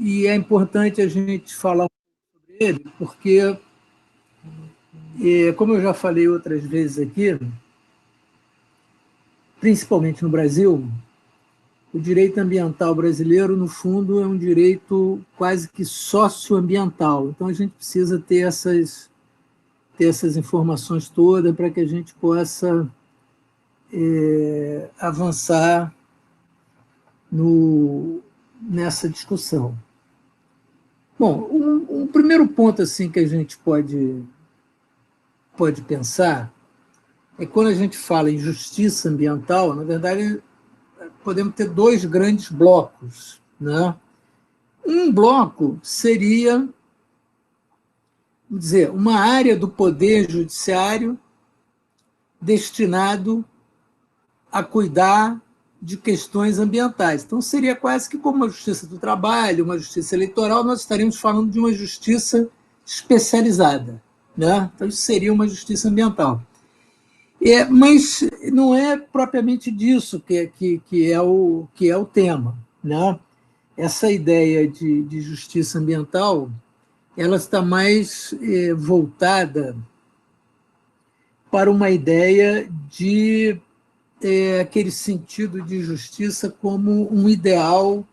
E é importante a gente falar sobre ele, porque, como eu já falei outras vezes aqui, principalmente no Brasil, o direito ambiental brasileiro, no fundo, é um direito quase que socioambiental. Então, a gente precisa ter essas informações todas para que a gente possa avançar nessa discussão. Bom, um primeiro ponto assim que a gente pode pensar é quando a gente fala em justiça ambiental, na verdade, podemos ter dois grandes blocos, né? Um bloco seria, vamos dizer, uma área do poder judiciário destinado a cuidar de questões ambientais. Então, seria quase que como uma justiça do trabalho, uma justiça eleitoral, nós estaríamos falando de uma justiça especializada, né? Então, isso seria uma justiça ambiental. Mas não é propriamente disso que é o tema, né? Essa ideia de justiça ambiental, ela está mais voltada para uma ideia de aquele sentido de justiça como um ideal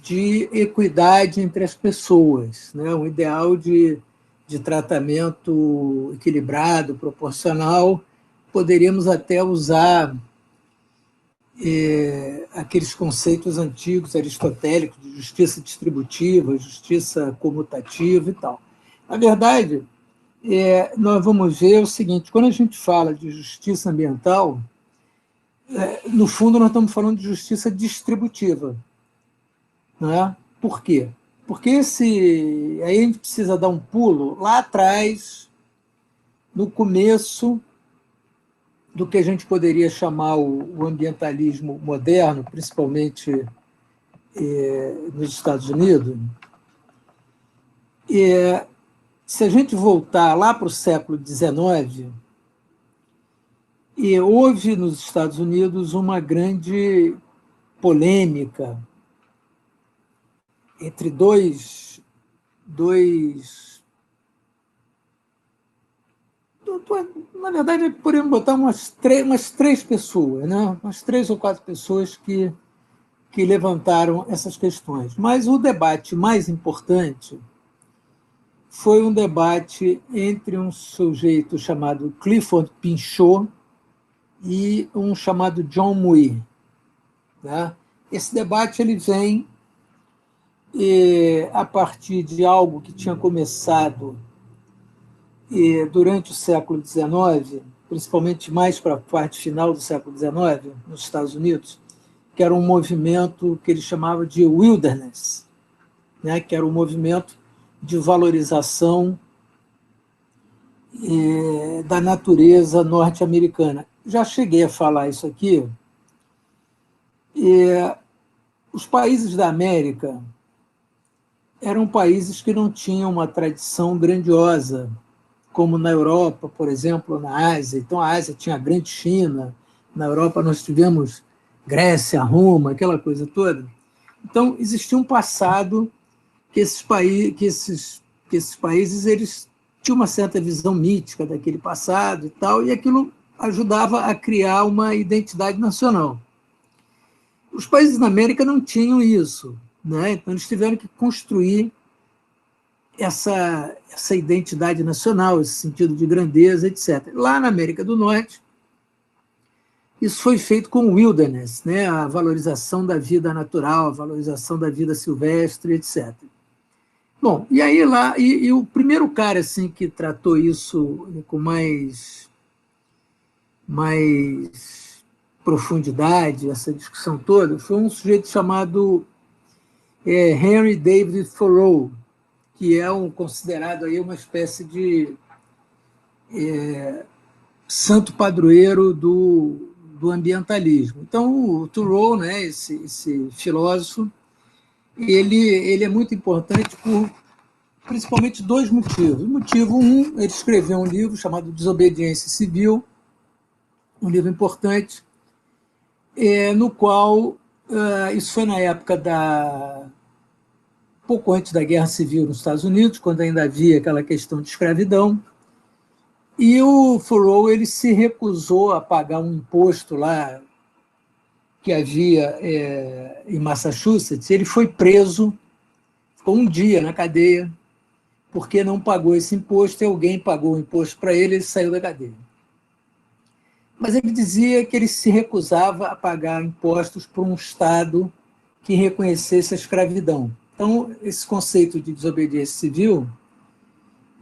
de equidade entre as pessoas, né? Um ideal de tratamento equilibrado, proporcional. Poderíamos até usar aqueles conceitos antigos aristotélicos de justiça distributiva, justiça comutativa e tal. Na verdade, nós vamos ver o seguinte: quando a gente fala de justiça ambiental, no fundo nós estamos falando de justiça distributiva. Né? Por quê? Porque aí a gente precisa dar um pulo lá atrás, no começo do que a gente poderia chamar o ambientalismo moderno, principalmente nos Estados Unidos. Se a gente voltar lá para o século XIX, houve nos Estados Unidos uma grande polêmica entre na verdade, podemos botar umas três pessoas, né? Umas três ou quatro pessoas que levantaram essas questões. Mas o debate mais importante foi um debate entre um sujeito chamado Clifford Pinchot e um chamado John Muir. Né? Esse debate ele vem a partir de algo que tinha começado durante o século XIX, principalmente mais para a parte final do século XIX, nos Estados Unidos, que era um movimento que ele chamava de wilderness, né? Que era um movimento de valorização da natureza norte-americana. Já cheguei a falar isso aqui. Os países da América eram países que não tinham uma tradição grandiosa, como na Europa, por exemplo, na Ásia. Então, a Ásia tinha a Grande China, na Europa nós tivemos Grécia, Roma, aquela coisa toda. Então, existia um passado que esses países eles tinham uma certa visão mítica daquele passado e tal, e aquilo ajudava a criar uma identidade nacional. Os países da América não tinham isso, né? Então, eles tiveram que construir essa identidade nacional, esse sentido de grandeza, etc. Lá na América do Norte, isso foi feito com wilderness, né? A valorização da vida natural, a valorização da vida silvestre, etc. Bom, e aí lá, e o primeiro cara assim, que tratou isso com mais profundidade, essa discussão toda, foi um sujeito chamado Henry David Thoreau, que é considerado aí uma espécie de santo padroeiro do ambientalismo. Então, o Thoreau, né, esse filósofo, ele é muito importante por principalmente dois motivos. O motivo um, ele escreveu um livro chamado Desobediência Civil, um livro importante, no qual, isso foi na época pouco antes da Guerra Civil nos Estados Unidos, quando ainda havia aquela questão de escravidão, e o Thoreau ele se recusou a pagar um imposto lá que havia em Massachusetts. Ele foi preso, ficou um dia na cadeia, porque não pagou esse imposto, e alguém pagou o imposto para ele, ele saiu da cadeia. Mas ele dizia que ele se recusava a pagar impostos para um Estado que reconhecesse a escravidão. Então, esse conceito de desobediência civil,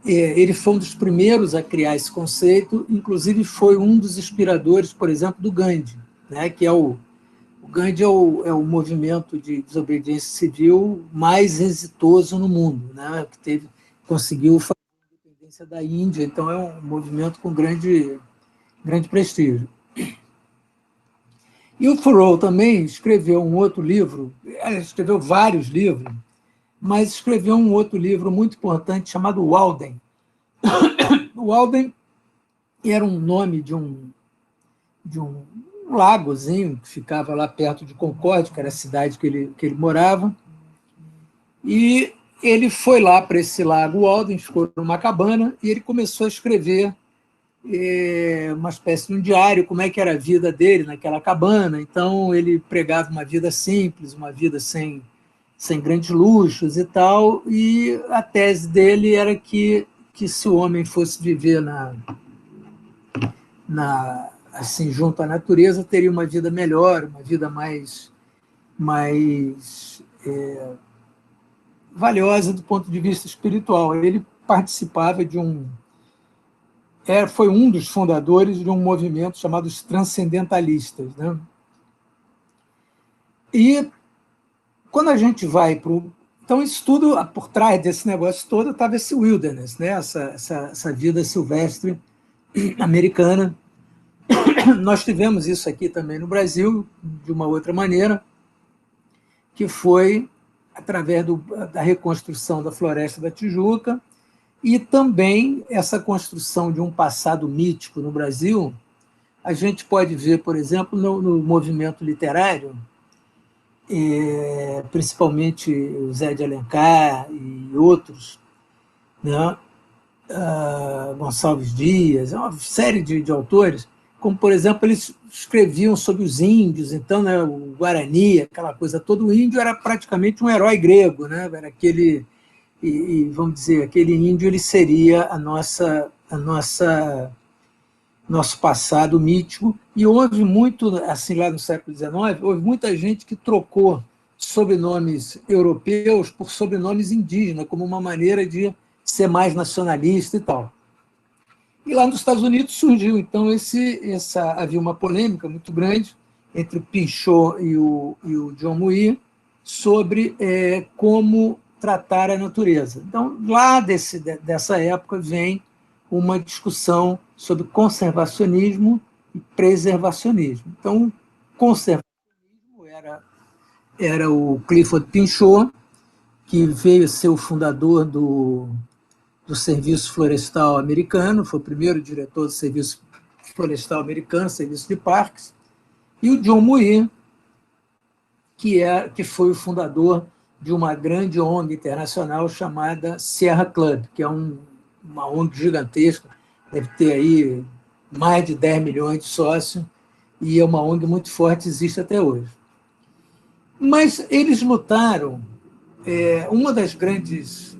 ele foi um dos primeiros a criar esse conceito, inclusive foi um dos inspiradores, por exemplo, do Gandhi, né, que o Gandhi é o movimento de desobediência civil mais exitoso no mundo, né, que conseguiu fazer a independência da Índia, então é um movimento com grande prestígio. E o Thoreau também escreveu um outro livro, escreveu vários livros, mas escreveu um outro livro muito importante chamado Walden. O Walden era um nome de um lagozinho que ficava lá perto de Concórdia, que era a cidade que ele morava, e ele foi lá para esse lago Walden, ficou numa cabana, e ele começou a escrever uma espécie de um diário, como é que era a vida dele naquela cabana. Então, ele pregava uma vida simples, uma vida sem grandes luxos e tal, e a tese dele era que se o homem fosse viver assim, junto à natureza, teria uma vida melhor, uma vida mais valiosa do ponto de vista espiritual. Ele participava foi um dos fundadores de um movimento chamado os transcendentalistas, né? E quando a gente vai para o... Então, isso tudo, por trás desse negócio todo, estava esse wilderness, né? essa vida silvestre americana. Nós tivemos isso aqui também no Brasil, de uma outra maneira, que foi através da reconstrução da Floresta da Tijuca, e também essa construção de um passado mítico no Brasil. A gente pode ver, por exemplo, no movimento literário, principalmente o Zé de Alencar e outros, né? Gonçalves Dias, uma série de autores, como, por exemplo, eles escreviam sobre os índios, então, né, o Guarani, aquela coisa toda. O índio era praticamente um herói grego, né? Era aquele... vamos dizer, aquele índio ele seria nosso passado mítico, e houve muito, assim, lá no século XIX, houve muita gente que trocou sobrenomes europeus por sobrenomes indígenas, como uma maneira de ser mais nacionalista e tal. E lá nos Estados Unidos surgiu, então, havia uma polêmica muito grande entre o Pinchot e o John Muir sobre como tratar a natureza. Então, lá dessa época vem uma discussão sobre conservacionismo e preservacionismo. Então, conservacionismo era o Clifford Pinchot, que veio ser o fundador do Serviço Florestal Americano, foi o primeiro diretor do Serviço Florestal Americano, Serviço de Parques, e o John Muir, que foi o fundador de uma grande ONG internacional chamada Sierra Club, que é uma ONG gigantesca, deve ter aí mais de 10 milhões de sócios, e é uma ONG muito forte, existe até hoje. Mas eles lutaram, dos grandes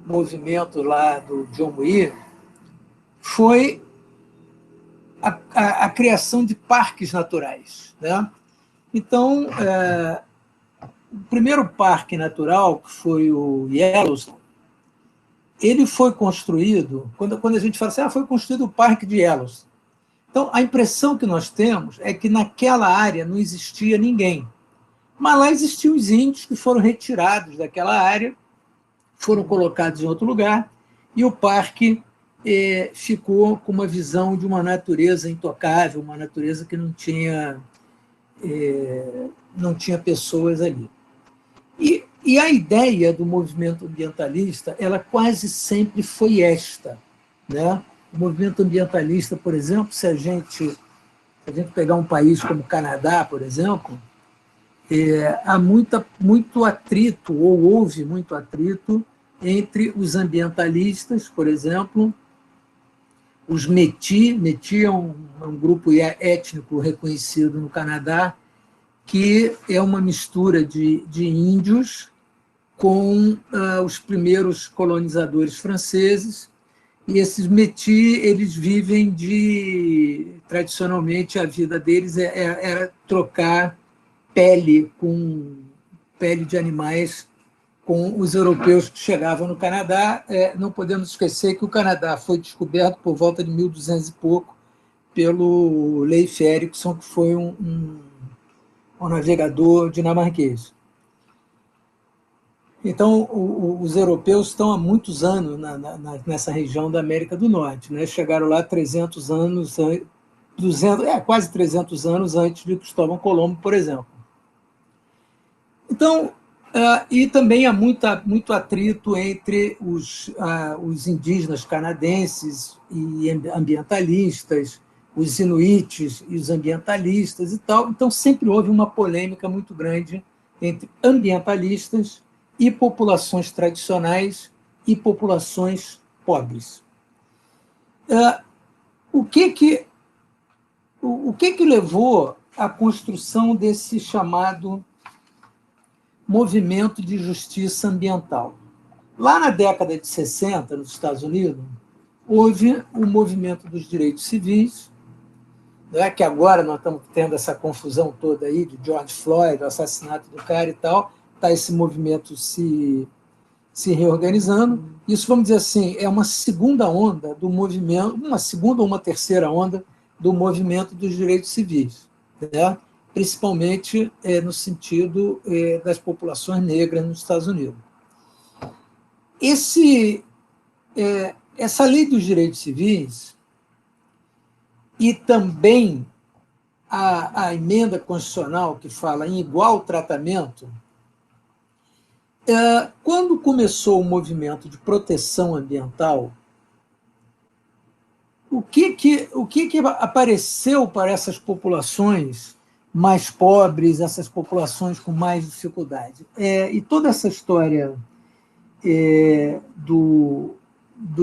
movimentos lá do John Muir foi a criação de parques naturais, né? Então, o primeiro parque natural, que foi o Yellowstone, ele foi construído, quando a gente fala assim, foi construído o Parque de Yellowstone. Então, a impressão que nós temos é que naquela área não existia ninguém. Mas lá existiam os índios que foram retirados daquela área, foram colocados em outro lugar, e o parque ficou com uma visão de uma natureza intocável, uma natureza que não tinha pessoas ali. E a ideia do movimento ambientalista, ela quase sempre foi esta, né? O movimento ambientalista, por exemplo, se a gente pegar um país como o Canadá, por exemplo, há muito atrito, ou houve muito atrito, entre os ambientalistas, por exemplo, os Métis. Métis é um grupo étnico reconhecido no Canadá, que é uma mistura de índios com os primeiros colonizadores franceses. E esses Métis, eles vivem tradicionalmente, a vida deles era trocar pele de animais com os europeus que chegavam no Canadá. Não podemos esquecer que o Canadá foi descoberto por volta de 1200 e pouco pelo Leif Erikson, que foi um navegador dinamarquês. Então, os europeus estão há muitos anos nessa região da América do Norte, né? Chegaram lá 300 anos, 200, quase 300 anos antes de Cristóvão Colombo, por exemplo. Então, e também há muito atrito entre os indígenas canadenses e ambientalistas, os inuites e os ambientalistas e tal. Então, sempre houve uma polêmica muito grande entre ambientalistas e populações tradicionais e populações pobres. O que levou à construção desse chamado movimento de justiça ambiental? Lá na década de 60, nos Estados Unidos, houve o movimento dos direitos civis, né, que agora nós estamos tendo essa confusão toda aí de George Floyd, o assassinato do cara e tal, está esse movimento se reorganizando. Isso, vamos dizer assim, é uma segunda onda do movimento, uma segunda ou uma terceira onda do movimento dos direitos civis, né? Principalmente no sentido das populações negras nos Estados Unidos. Essa lei dos direitos civis e também a emenda constitucional que fala em igual tratamento, quando começou o movimento de proteção ambiental, o que apareceu para essas populações mais pobres, essas populações com mais dificuldade? E toda essa história do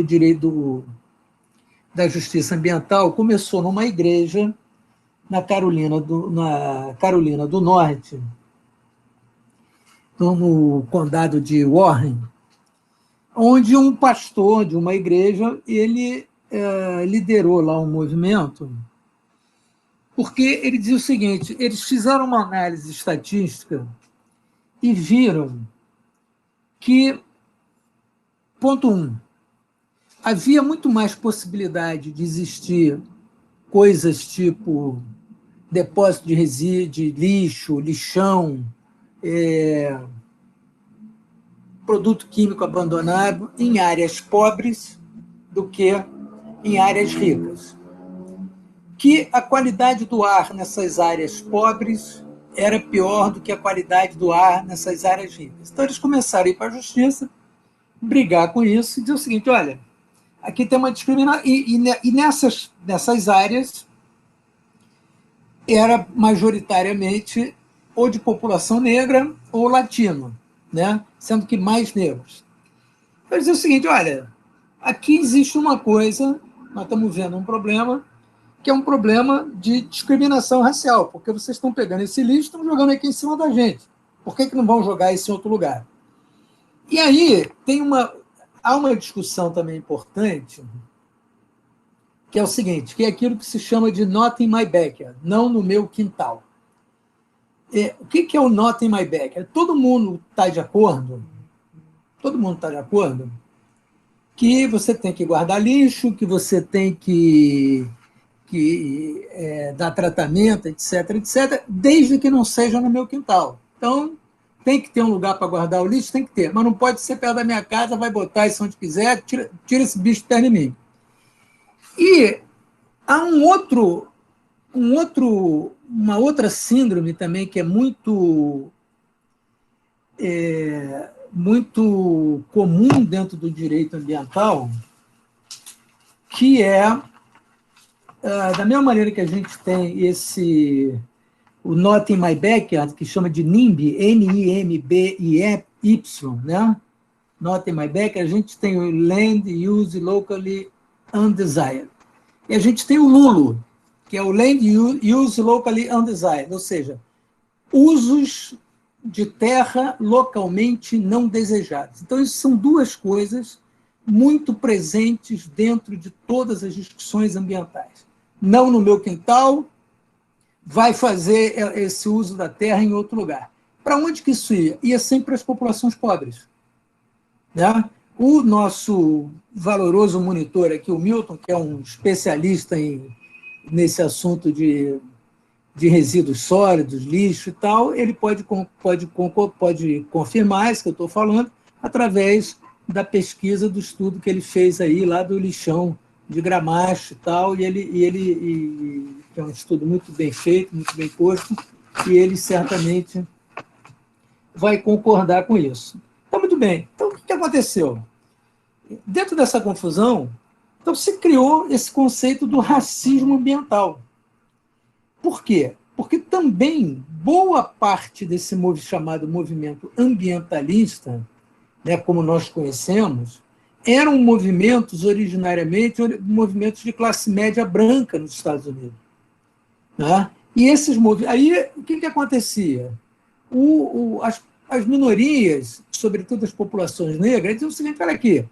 direito da justiça ambiental começou numa igreja na Carolina do Norte, no condado de Warren, onde um pastor de uma igreja ele liderou lá um movimento, porque ele dizia o seguinte: eles fizeram uma análise estatística e viram que, ponto 1, havia muito mais possibilidade de existir coisas tipo depósito de resíduo, de lixo, lixão, produto químico abandonado em áreas pobres do que em áreas ricas. Que a qualidade do ar nessas áreas pobres era pior do que a qualidade do ar nessas áreas ricas. Então, eles começaram a ir para a justiça, brigar com isso, e dizer o seguinte: olha, aqui tem uma discriminação, e nessas áreas era majoritariamente ou de população negra ou latino, né? Sendo que mais negros. Então, dizer o seguinte: olha, aqui existe uma coisa, nós estamos vendo um problema, que é um problema de discriminação racial, porque vocês estão pegando esse lixo e estão jogando aqui em cima da gente. Por que não vão jogar isso em outro lugar? E aí há uma discussão também importante, que é o seguinte, que é aquilo que se chama de not in my backyard, não no meu quintal. O que é o not in my backyard? Todo mundo está de acordo que você tem que guardar lixo, que você tem que dar tratamento, etc., etc., desde que não seja no meu quintal. Então, tem que ter um lugar para guardar o lixo, tem que ter, mas não pode ser perto da minha casa, vai botar isso onde quiser, tira esse bicho de perto de mim. E há uma outra síndrome também que é muito comum dentro do direito ambiental, que é, da mesma maneira que a gente tem o Not in My Backyard, que chama de NIMBY, N-I-M-B-I-Y, né? Not in My Backyard, a gente tem o Land Use Locally Undesired. E a gente tem o LULO, que é o Land Use Locally Undesired, ou seja, usos de terra localmente não desejados. Então, isso são duas coisas muito presentes dentro de todas as discussões ambientais. Não no meu quintal, vai fazer esse uso da terra em outro lugar. Para onde que isso ia? Ia sempre para as populações pobres. Né? O nosso valoroso monitor aqui, o Milton, que é um especialista nesse assunto de resíduos sólidos, lixo e tal, ele pode confirmar isso que eu estou falando através da pesquisa, do estudo que ele fez aí lá do lixão de Gramacho e tal, e é um estudo muito bem feito, muito bem posto, e ele certamente vai concordar com isso. Então, muito bem. Então, o que aconteceu? Dentro dessa confusão, então, se criou esse conceito do racismo ambiental. Por quê? Porque também boa parte desse chamado movimento ambientalista, né, como nós conhecemos, eram movimentos, originariamente, movimentos de classe média branca nos Estados Unidos. Né? E esses movimentos... Aí, o que acontecia? As minorias, sobretudo as populações negras, diziam o seguinte, olha aqui,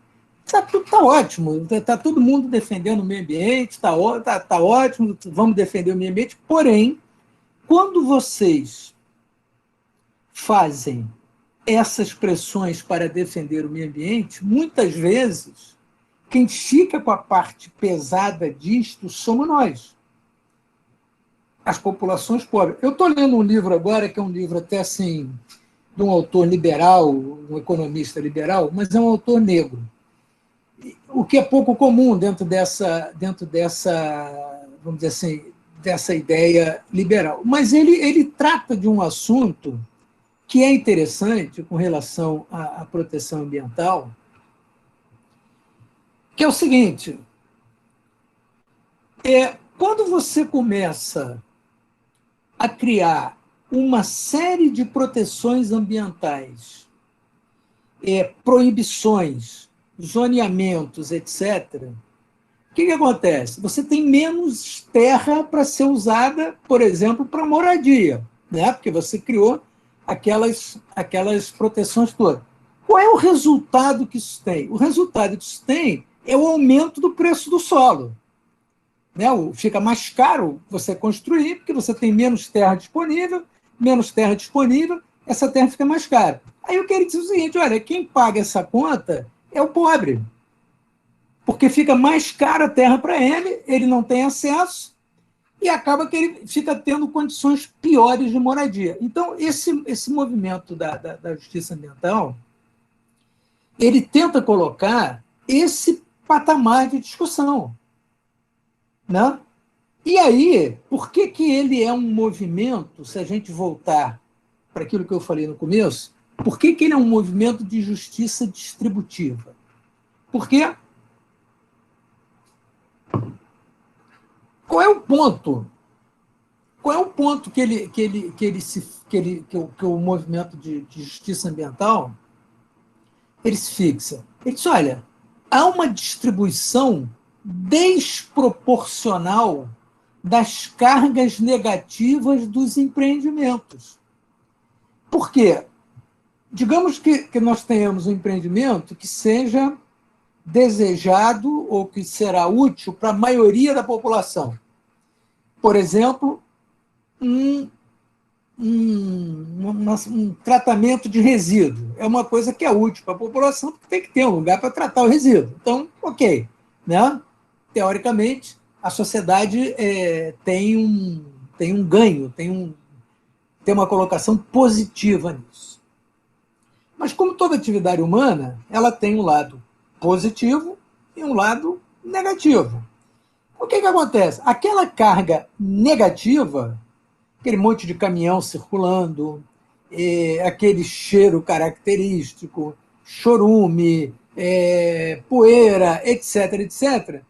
tudo está ótimo, está todo mundo defendendo o meio ambiente, está ótimo, vamos defender o meio ambiente, porém, quando vocês fazem essas pressões para defender o meio ambiente, muitas vezes, quem fica com a parte pesada disto somos nós, as populações pobres. Eu estou lendo um livro agora, que é um livro até assim, de um autor liberal, um economista liberal, mas é um autor negro, o que é pouco comum dentro dessa, vamos dizer assim, dessa ideia liberal. Mas ele trata de um assunto que é interessante com relação à proteção ambiental, que é o seguinte, quando você começa a criar uma série de proteções ambientais, proibições, zoneamentos, etc., o que acontece? Você tem menos terra para ser usada, por exemplo, para moradia, né? Porque você criou aquelas proteções todas. Qual é o resultado que isso tem? O resultado que isso tem é o aumento do preço do solo. Né? Fica mais caro você construir, porque você tem menos terra disponível, essa terra fica mais cara. Aí eu quero dizer o seguinte, olha, quem paga essa conta é o pobre, porque fica mais cara a terra para ele não tem acesso, e acaba que ele fica tendo condições piores de moradia. Então, esse movimento da justiça ambiental, ele tenta colocar esse patamar de discussão. Né? E aí, por que ele é um movimento, se a gente voltar para aquilo que eu falei no começo, por que ele é um movimento de justiça distributiva? Porque qual é o ponto? Qual é o ponto que o movimento de justiça ambiental ele se fixa? Ele diz, olha, há uma distribuição desproporcional das cargas negativas dos empreendimentos. Por quê? Digamos que nós tenhamos um empreendimento que seja desejado ou que será útil para a maioria da população. Por exemplo, um tratamento de resíduo. É uma coisa que é útil para a população, porque tem que ter um lugar para tratar o resíduo. Então, ok. Né? Teoricamente, a sociedade tem um ganho, tem uma colocação positiva nisso. Mas, como toda atividade humana, ela tem um lado positivo e um lado negativo. O que acontece? Aquela carga negativa, aquele monte de caminhão circulando, aquele cheiro característico, chorume, poeira, etc.,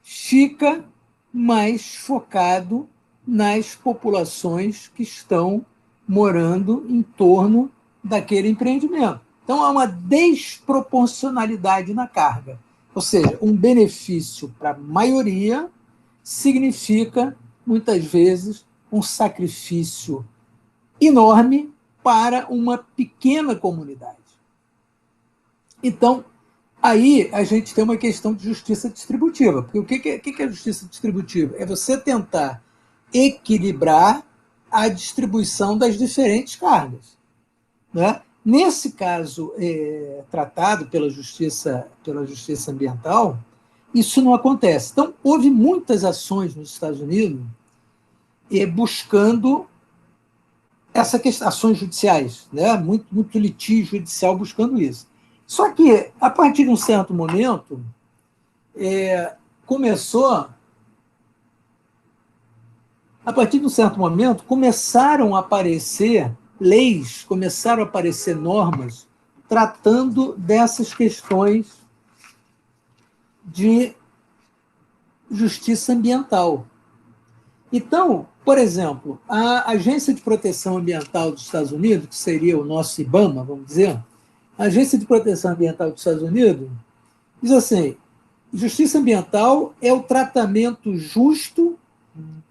fica mais focado nas populações que estão morando em torno daquele empreendimento. Então, há uma desproporcionalidade na carga. Ou seja, um benefício para a maioria significa, muitas vezes, um sacrifício enorme para uma pequena comunidade. Então, aí a gente tem uma questão de justiça distributiva. Porque o que é justiça distributiva? É você tentar equilibrar a distribuição das diferentes cargas. Né? Nesse caso tratado pela justiça ambiental, isso não acontece. Então, houve muitas ações nos Estados Unidos buscando essa questão, ações judiciais, né? muito litígio judicial buscando isso. Só que, a partir de um certo momento, começaram a aparecer leis, começaram a aparecer normas tratando dessas questões de justiça ambiental. Então, por exemplo, a Agência de Proteção Ambiental dos Estados Unidos, que seria o nosso IBAMA, vamos dizer, a Agência de Proteção Ambiental dos Estados Unidos diz assim: justiça ambiental é o tratamento justo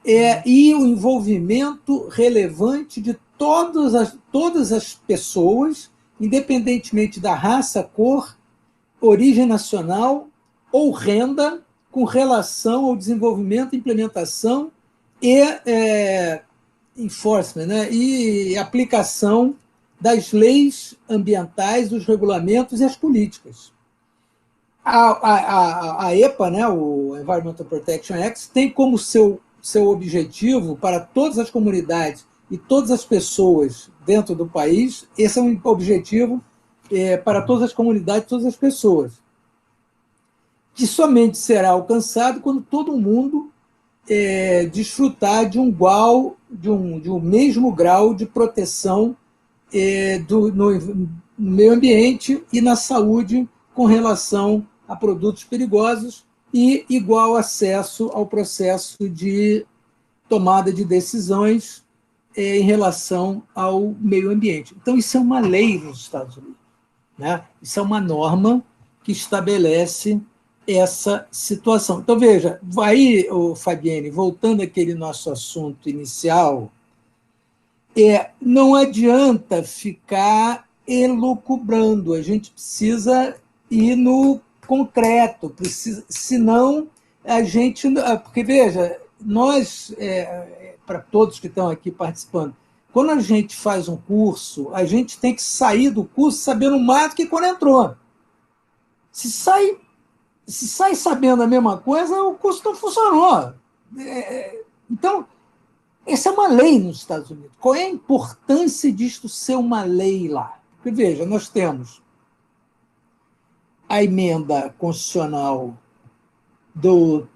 e o envolvimento relevante de todas as pessoas, independentemente da raça, cor, origem nacional ou renda, com relação ao desenvolvimento, implementação e enforcement, né, e aplicação das leis ambientais, dos regulamentos e as políticas. A EPA, né, o Environmental Protection Act, tem como seu objetivo para todas as comunidades e todas as pessoas dentro do país, esse é um objetivo para todas as comunidades, todas as pessoas, que somente será alcançado quando todo mundo desfrutar de um mesmo grau de proteção no meio ambiente e na saúde com relação a produtos perigosos e igual acesso ao processo de tomada de decisões em relação ao meio ambiente. Então, isso é uma lei nos Estados Unidos. Né? Isso é uma norma que estabelece essa situação. Então, veja, aí, Fabienne, voltando àquele nosso assunto inicial, não adianta ficar elucubrando, a gente precisa ir no concreto, senão a gente... Porque, veja, nós, para todos que estão aqui participando, quando a gente faz um curso, a gente tem que sair do curso sabendo mais do que quando entrou. Se sai sabendo a mesma coisa, o curso não funcionou. Então, essa é uma lei nos Estados Unidos. Qual é a importância disto ser uma lei lá? Porque, veja, nós temos a emenda constitucional do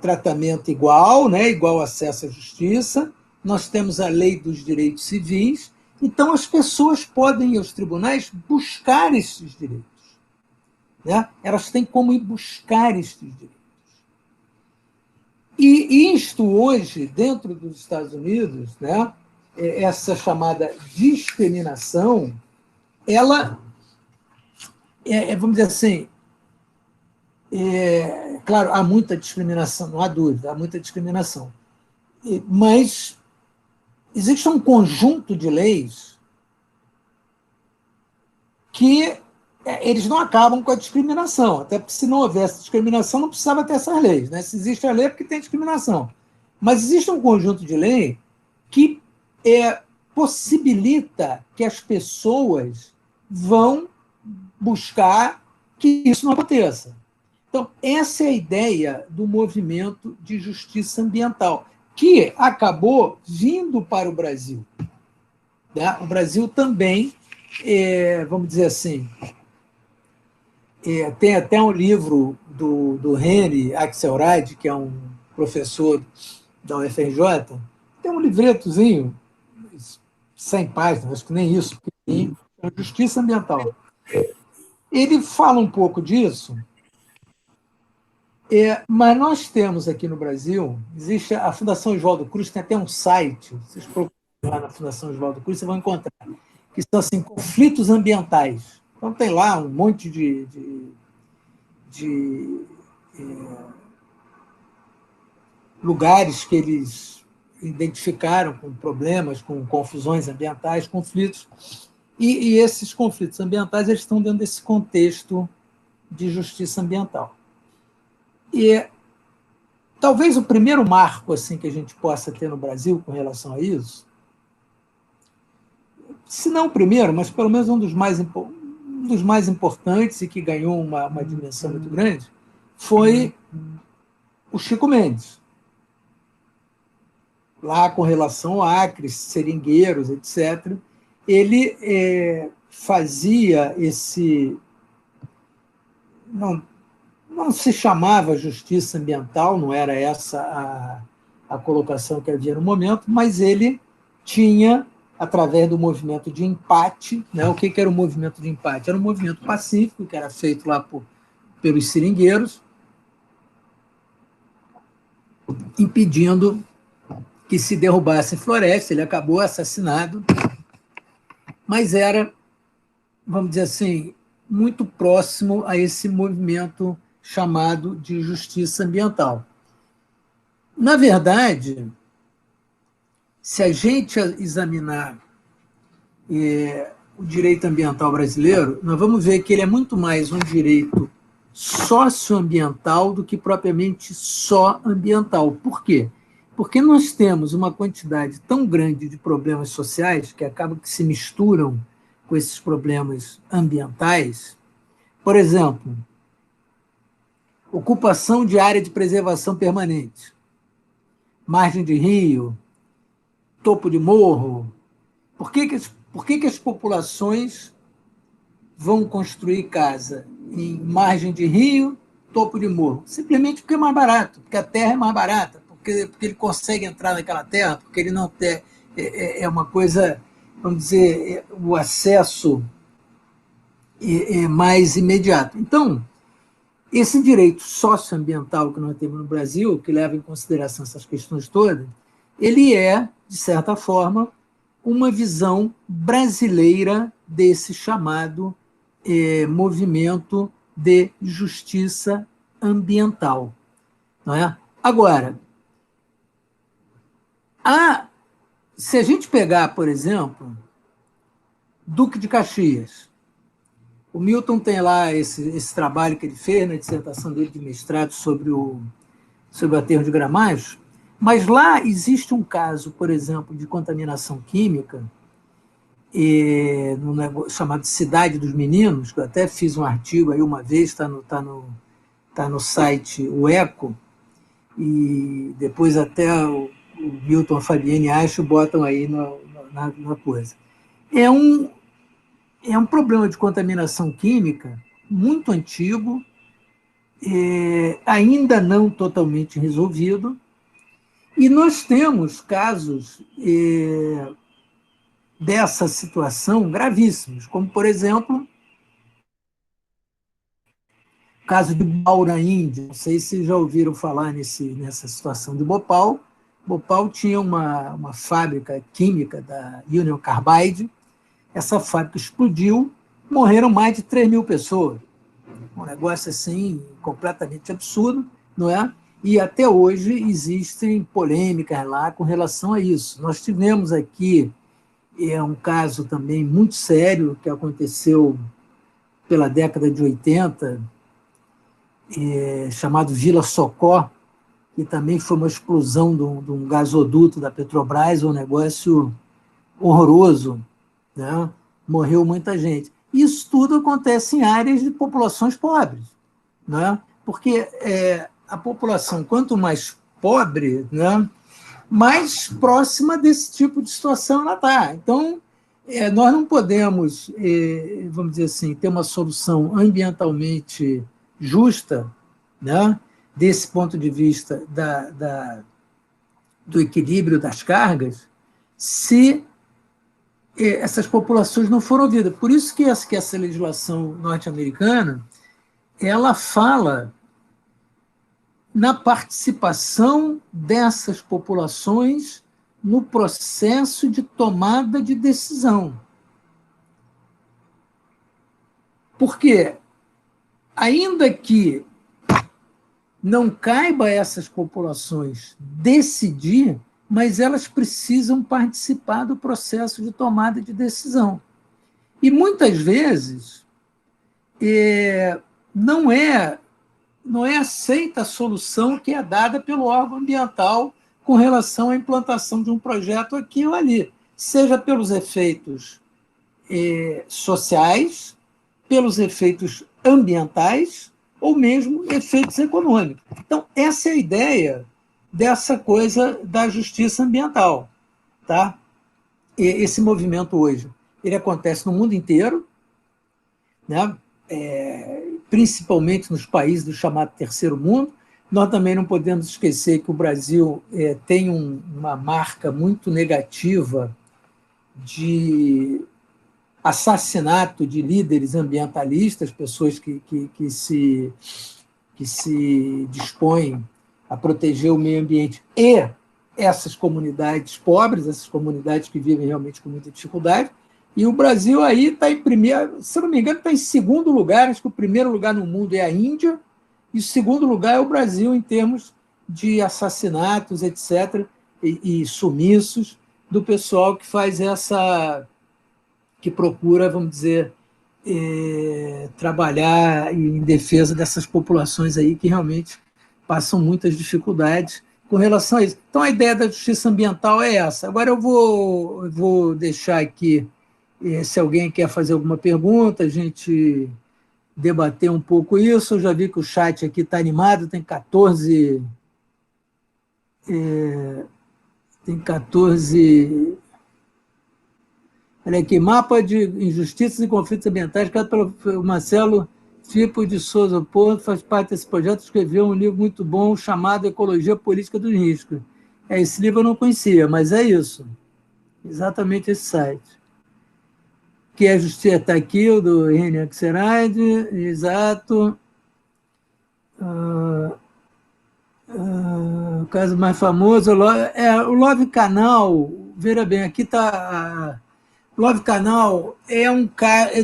tratamento igual, né, igual acesso à justiça, nós temos a lei dos direitos civis, então as pessoas podem ir aos tribunais buscar esses direitos. Né? Elas têm como ir buscar esses direitos. E isto hoje, dentro dos Estados Unidos, né, essa chamada discriminação, ela, vamos dizer assim, claro, há muita discriminação, não há dúvida, há muita discriminação. Mas existe um conjunto de leis que eles não acabam com a discriminação, até porque se não houvesse discriminação não precisava ter essas leis. Né? Se existe a lei é porque tem discriminação. Mas existe um conjunto de lei que possibilita que as pessoas vão buscar que isso não aconteça. Então, essa é a ideia do movimento de justiça ambiental, que acabou vindo para o Brasil. Né? O Brasil também, vamos dizer assim, tem até um livro do Henry Axelrod, que é um professor da UFRJ, tem um livretozinho, 100 páginas, acho que nem isso, pequenininho, Justiça Ambiental. Ele fala um pouco disso, Mas nós temos aqui no Brasil, existe a Fundação Oswaldo Cruz, tem até um site, vocês procuram lá na Fundação Oswaldo Cruz, vocês vão encontrar, que são assim, conflitos ambientais. Então tem lá um monte de lugares que eles identificaram com problemas, com confusões ambientais, conflitos, e esses conflitos ambientais eles estão dentro desse contexto de justiça ambiental. E talvez o primeiro marco assim, que a gente possa ter no Brasil com relação a isso, se não o primeiro, mas pelo menos um dos mais importantes e que ganhou uma dimensão muito grande, foi o Chico Mendes. Lá com relação a Acres, seringueiros, etc., ele fazia esse... Não se chamava justiça ambiental, não era essa a colocação que havia no momento, mas ele tinha, através do movimento de empate, né? O que era o movimento de empate? Era um movimento pacífico, que era feito lá pelos seringueiros, impedindo que se derrubasse floresta. Ele acabou assassinado, mas era, vamos dizer assim, muito próximo a esse movimento chamado de justiça ambiental. Na verdade, se a gente examinar o direito ambiental brasileiro, nós vamos ver que ele é muito mais um direito socioambiental do que propriamente só ambiental. Por quê? Porque nós temos uma quantidade tão grande de problemas sociais que acabam que se misturam com esses problemas ambientais. Por exemplo, ocupação de área de preservação permanente, margem de rio, topo de morro. Por que as populações vão construir casa em margem de rio, topo de morro? Simplesmente porque é mais barato, porque a terra é mais barata, porque ele consegue entrar naquela terra, porque ele não tem... É uma coisa, vamos dizer, o acesso é mais imediato. Então, esse direito socioambiental que nós temos no Brasil, que leva em consideração essas questões todas, ele é, de certa forma, uma visão brasileira desse chamado movimento de justiça ambiental. Não é? Agora, se a gente pegar, por exemplo, Duque de Caxias, o Milton tem lá esse trabalho que ele fez na dissertação dele de mestrado sobre o aterro de Gramacho, mas lá existe um caso, por exemplo, de contaminação química, chamado Cidade dos Meninos, que eu até fiz um artigo aí uma vez, está no site o Eco, e depois até o Milton e a Fabienne acho botam aí na coisa. É um problema de contaminação química muito antigo, ainda não totalmente resolvido, e nós temos casos dessa situação gravíssimos, como, por exemplo, o caso de Bhopal, na Índia. Não sei se já ouviram falar nessa situação de Bhopal. Bhopal tinha uma fábrica química da Union Carbide. Essa fábrica explodiu, morreram mais de 3 mil pessoas. Um negócio assim completamente absurdo, não é? E até hoje existem polêmicas lá com relação a isso. Nós tivemos aqui um caso também muito sério que aconteceu pela década de 80, chamado Vila Socó, que também foi uma explosão de um gasoduto da Petrobras, um negócio horroroso, né? Morreu muita gente. Isso tudo acontece em áreas de populações pobres, né? Porque a população, quanto mais pobre, né, mais próxima desse tipo de situação ela está. Então, nós não podemos, vamos dizer assim, ter uma solução ambientalmente justa, né, desse ponto de vista do equilíbrio das cargas, se essas populações não foram ouvidas. Por isso que essa legislação norte-americana ela fala na participação dessas populações no processo de tomada de decisão. Porque, ainda que não caiba a essas populações decidir, mas elas precisam participar do processo de tomada de decisão. E, muitas vezes, não é aceita a solução que é dada pelo órgão ambiental com relação à implantação de um projeto aqui ou ali, seja pelos efeitos sociais, pelos efeitos ambientais ou mesmo efeitos econômicos. Então, essa é a ideia dessa coisa da justiça ambiental. Tá? Esse movimento hoje ele acontece no mundo inteiro, né? Principalmente nos países do chamado terceiro mundo. Nós também não podemos esquecer que o Brasil tem uma marca muito negativa de assassinato de líderes ambientalistas, pessoas que se dispõem a proteger o meio ambiente e essas comunidades pobres, essas comunidades que vivem realmente com muita dificuldade. E o Brasil aí está em primeiro, se não me engano, está em segundo lugar. Acho que o primeiro lugar no mundo é a Índia e o segundo lugar é o Brasil em termos de assassinatos, etc., e sumiços do pessoal que faz que procura, vamos dizer, trabalhar em defesa dessas populações aí que realmente passam muitas dificuldades com relação a isso. Então, a ideia da justiça ambiental é essa. Agora eu vou deixar aqui, se alguém quer fazer alguma pergunta, a gente debater um pouco isso. Eu já vi que o chat aqui está animado, tem 14... tem 14... Olha aqui, mapa de injustiças e conflitos ambientais, criado pelo Marcelo Fipo de Souza Porto, faz parte desse projeto, escreveu um livro muito bom chamado Ecologia Política dos Riscos. Esse livro eu não conhecia, mas é isso. Exatamente esse site. Que a justiça está aqui, o do René Axelrod, exato. O caso mais famoso, o Love Canal, veja bem, aqui está... Love Canal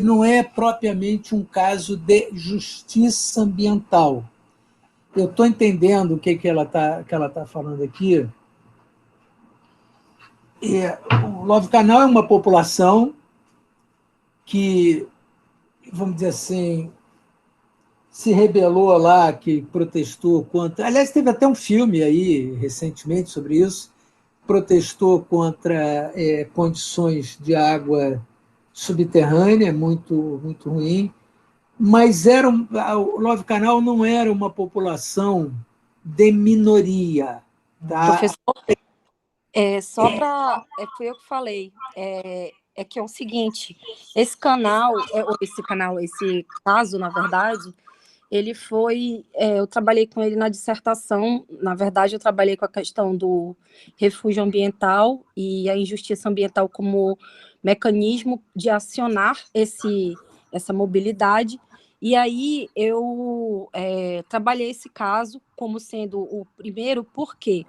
não é propriamente um caso de justiça ambiental. Eu estou entendendo o que ela tá falando aqui. O Love Canal é uma população que, vamos dizer assim, se rebelou lá, que protestou contra... Aliás, teve até um filme aí, recentemente, sobre isso, protestou contra condições de água subterrânea, muito, muito ruim, mas o Love Canal não era uma população de minoria. Tá? Professor, foi eu que falei, que é o seguinte, esse caso, na verdade, ele foi, eu trabalhei com ele na dissertação, na verdade eu trabalhei com a questão do refúgio ambiental e a injustiça ambiental como mecanismo de acionar essa mobilidade, e aí eu trabalhei esse caso como sendo o primeiro, por quê?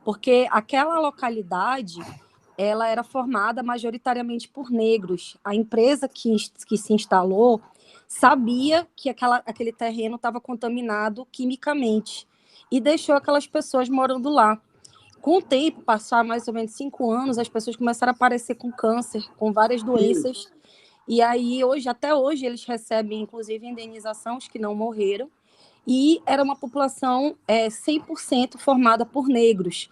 Porque aquela localidade ela era formada majoritariamente por negros. A empresa que se instalou sabia que aquele terreno estava contaminado quimicamente e deixou aquelas pessoas morando lá. Com o tempo, passar mais ou menos 5 anos, as pessoas começaram a aparecer com câncer, com várias doenças. E aí, até hoje, eles recebem, inclusive, indenização, os que não morreram. E era uma população 100% formada por negros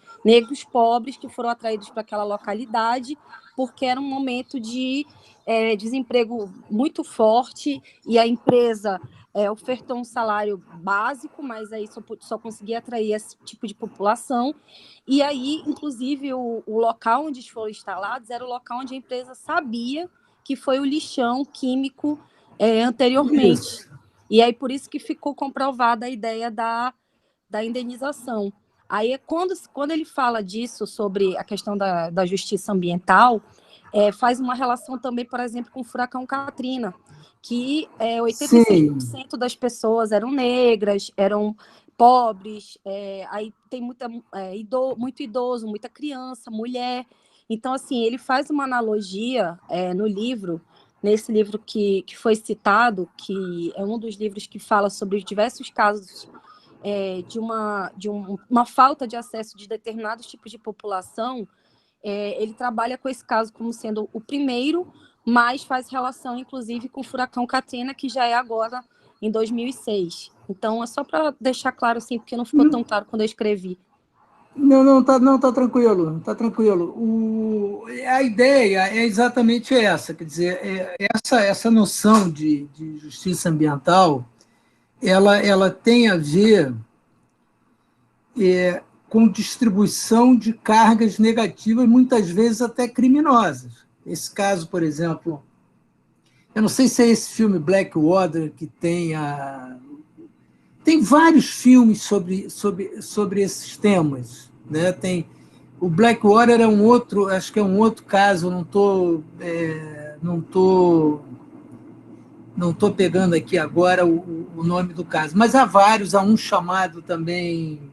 pobres que foram atraídos para aquela localidade, porque era um momento de desemprego muito forte, e a empresa ofertou um salário básico, mas aí só conseguia atrair esse tipo de população, e aí, inclusive, o local onde foram instalados era o local onde a empresa sabia que foi o lixão químico anteriormente. Isso. E aí, por isso que ficou comprovada a ideia da indenização. Aí, quando ele fala disso, sobre a questão da justiça ambiental, faz uma relação também, por exemplo, com o furacão Katrina, que 85% das pessoas eram negras, eram pobres, aí tem muito idoso, muita criança, mulher. Então, assim, ele faz uma analogia no livro, nesse livro que foi citado, que é um dos livros que fala sobre os diversos casos de uma falta de acesso de determinados tipos de população. Ele trabalha com esse caso como sendo o primeiro, mas faz relação, inclusive, com o furacão Katrina, que já é agora em 2006. Então, é só para deixar claro, assim, porque não ficou tão claro quando eu escrevi. Não, tá tranquilo, tá tranquilo. A ideia é exatamente essa, quer dizer, essa noção de justiça ambiental, ela tem a ver com distribuição de cargas negativas, muitas vezes até criminosas. Esse caso, por exemplo, eu não sei se é esse filme Blackwater que tem Tem vários filmes sobre esses temas, né? Tem o Blackwater é um outro, acho que é um outro caso, não tô pegando aqui agora o nome do caso, mas há vários, há um chamado também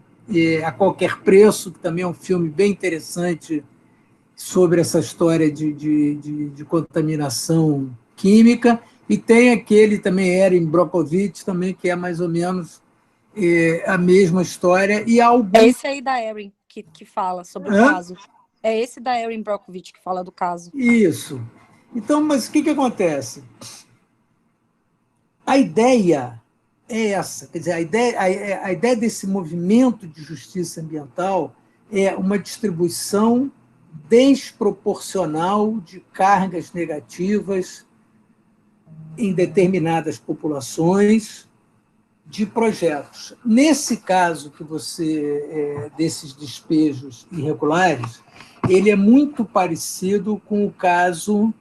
A Qualquer Preço, que também é um filme bem interessante sobre essa história de contaminação química, e tem aquele também, Erin Brockovich, também, que é mais ou menos a mesma história. E É esse aí da Erin que fala sobre o caso. É esse da Erin Brockovich que fala do caso. Isso. Então, mas o que acontece? A ideia é essa, quer dizer, a ideia desse movimento de justiça ambiental é uma distribuição desproporcional de cargas negativas em determinadas populações de projetos. Nesse caso que desses despejos irregulares, ele é muito parecido com o caso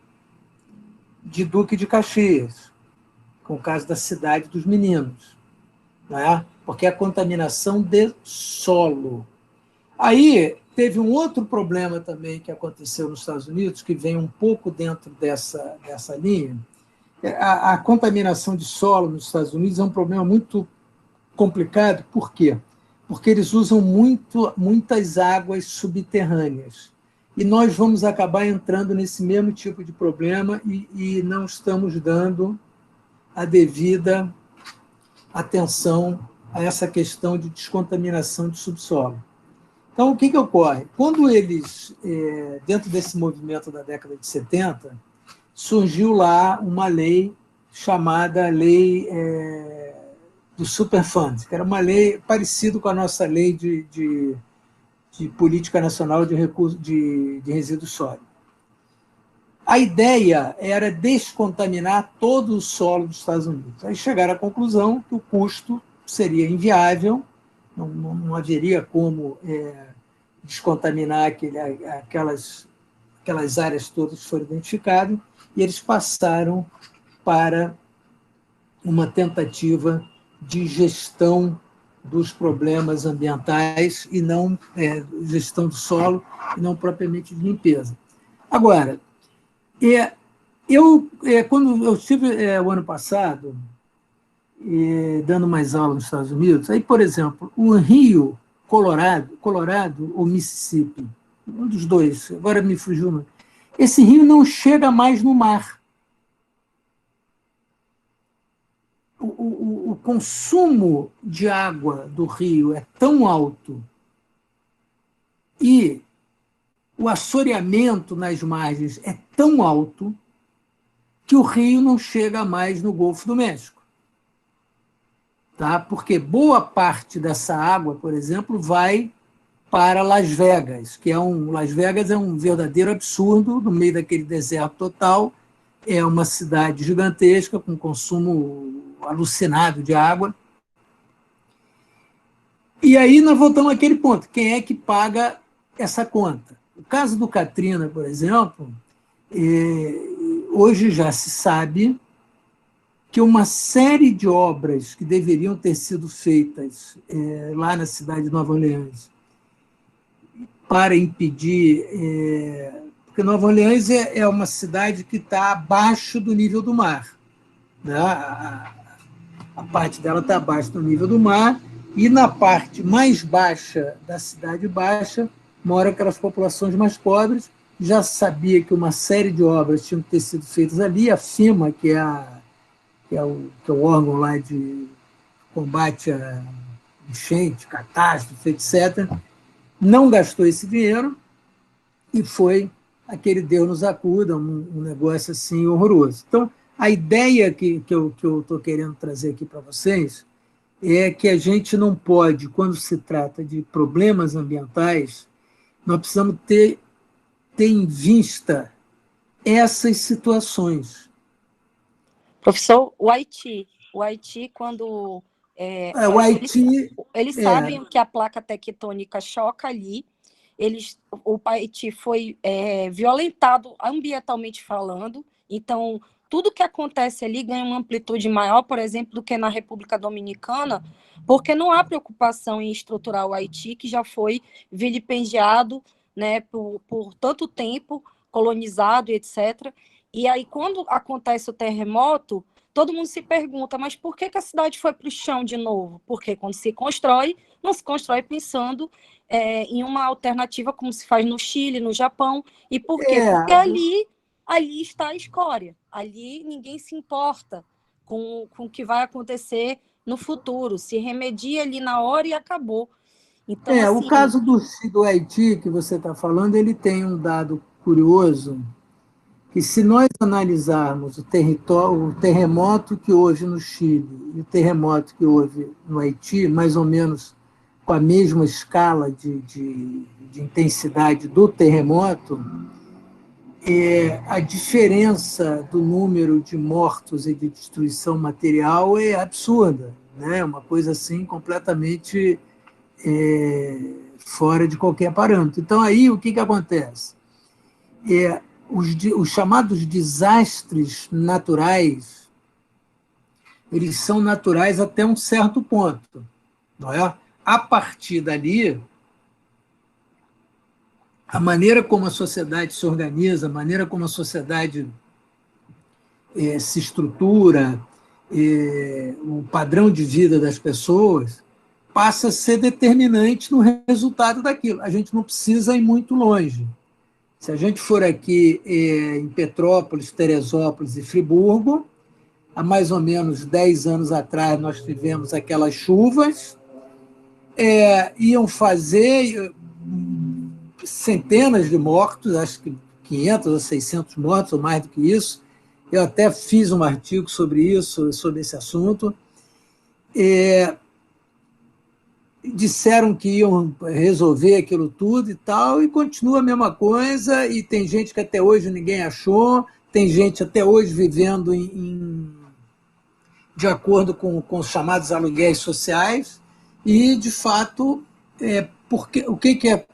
de Duque de Caxias, com o caso da Cidade dos Meninos, né? Porque é a contaminação de solo. Aí teve um outro problema também que aconteceu nos Estados Unidos, que vem um pouco dentro dessa linha. A contaminação de solo nos Estados Unidos é um problema muito complicado. Por quê? Porque eles usam muitas águas subterrâneas. E nós vamos acabar entrando nesse mesmo tipo de problema e não estamos dando a devida atenção a essa questão de descontaminação de subsolo. Então, o que ocorre? Quando eles, dentro desse movimento da década de 70, surgiu lá uma lei chamada Lei do Superfund, que era uma lei parecida com a nossa lei de Política Nacional de Resíduos Sólidos. A ideia era descontaminar todo o solo dos Estados Unidos. Aí chegaram à conclusão que o custo seria inviável, não haveria como descontaminar aquelas áreas todas que foram identificadas, e eles passaram para uma tentativa de gestão dos problemas ambientais e não gestão do solo e não propriamente de limpeza. Agora, quando eu estive o ano passado dando mais aula nos Estados Unidos, aí, por exemplo, o Rio Colorado ou Mississippi, um dos dois, agora me fugiu, esse rio não chega mais no mar. O consumo de água do rio é tão alto e o assoreamento nas margens é tão alto que o rio não chega mais no Golfo do México. Tá? Porque boa parte dessa água, por exemplo, vai para Las Vegas, Las Vegas é um verdadeiro absurdo, no meio daquele deserto total, é uma cidade gigantesca, com consumo alucinado de água. E aí nós voltamos àquele ponto, quem é que paga essa conta? O caso do Katrina, por exemplo, hoje já se sabe que uma série de obras que deveriam ter sido feitas lá na cidade de Nova Orleans para impedir... porque Nova Orleans é uma cidade que está abaixo do nível do mar. Né? A parte dela está abaixo do nível do mar E na parte mais baixa da Cidade Baixa moram aquelas populações mais pobres. Já sabia que uma série de obras tinham que ter sido feitas ali. A FEMA, que é o órgão lá de combate a enchente, catástrofe, etc., não gastou esse dinheiro e foi aquele Deus nos acuda, um negócio assim horroroso. Então, a ideia que eu estou querendo trazer aqui para vocês é que a gente não pode, quando se trata de problemas ambientais, nós precisamos ter em vista essas situações. Professor, o Haiti, quando O Haiti eles sabem que a placa tectônica choca ali, o Haiti foi violentado ambientalmente falando, então tudo que acontece ali ganha uma amplitude maior, por exemplo, do que na República Dominicana, porque não há preocupação em estruturar o Haiti, que já foi vilipendiado, né, por tanto tempo, colonizado, etc. E aí, quando acontece o terremoto, todo mundo se pergunta, mas por que a cidade foi para o chão de novo? Porque quando se constrói, não se constrói pensando em uma alternativa como se faz no Chile, no Japão. E por quê? Porque ali está a escória. Ali ninguém se importa com o que vai acontecer no futuro. Se remedia ali na hora e acabou. Então, o caso do Haiti, que você está falando, ele tem um dado curioso, que se nós analisarmos o terremoto que houve no Chile e o terremoto que houve no Haiti, mais ou menos com a mesma escala de intensidade do terremoto, a diferença do número de mortos e de destruição material é absurda, né? Uma coisa assim completamente fora de qualquer parâmetro. Então, aí, o que acontece? Os chamados desastres naturais, eles são naturais até um certo ponto. Não é? A partir dali, a maneira como a sociedade se organiza, a maneira como a sociedade se estrutura, o padrão de vida das pessoas, passa a ser determinante no resultado daquilo. A gente não precisa ir muito longe. Se a gente for aqui em Petrópolis, Teresópolis e Friburgo, há mais ou menos 10 anos atrás nós tivemos aquelas chuvas, iam fazer centenas de mortos, acho que 500 ou 600 mortos, ou mais do que isso. Eu até fiz um artigo sobre isso, sobre esse assunto. Disseram que iam resolver aquilo tudo e tal, e continua a mesma coisa, e tem gente que até hoje ninguém achou, tem gente até hoje vivendo de acordo com os chamados aluguéis sociais, e, de fato, porque, o que é...